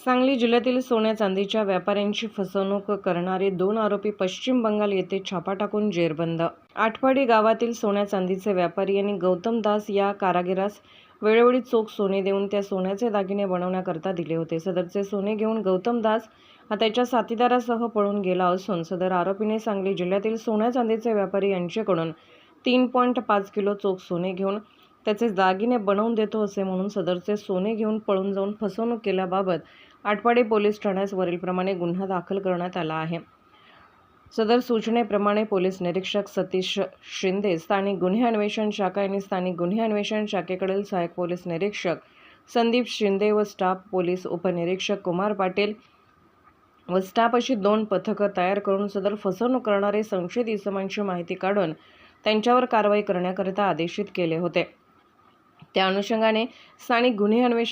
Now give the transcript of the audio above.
सांगली जिल्ह्यातील सोन्या चांदीच्या व्यापाऱ्यांची फसवणूक करणारे 2 आरोपी पश्चिम बंगाल येथे छापा टाकून जेरबंद। आटपाडी गावातील सोन्या चांदीचे व्यापारी यांनी गौतम दास या कारागिरास वेळोवेळी चोख सोने देऊन त्या सोन्याचे दागिने बनवण्याकरता दिले होते। सदरचे सोने घेऊन गौतम दास हा त्याच्या साथीदारासह पळून गेला असून सदर आरोपीने सांगली जिल्ह्यातील सोन्या चांदीचे व्यापारी यांच्याकडून 3.5 किलो चोख सोने घेऊन त्याचे दागिने बनवून देतो असे म्हणून सदरचे सोने घेऊन पळून जाऊन फसवणूक केल्याबाबत आटपाडी पोलीस ठाण्यास वरीलप्रमाणे गुन्हा दाखल करण्यात आला आहे। सदर सूचनेप्रमाणे पोलीस निरीक्षक सतीश शिंदे, स्थानिक गुन्हे अन्वेषण शाखा यांनी स्थानिक गुन्हे अन्वेषण शाखेकडील सहाय्यक पोलीस निरीक्षक संदीप शिंदे व स्टाफ पोलीस उपनिरीक्षक कुमार पाटील व स्टाफ अशी 2 पथकं तयार करून सदर फसवणूक करणारे संशयित इसमांची माहिती काढून त्यांच्यावर कारवाई करण्याकरिता आदेशित केले होते। त्या अनुषंगाने स्थानिक गुन्हे अन्वेषण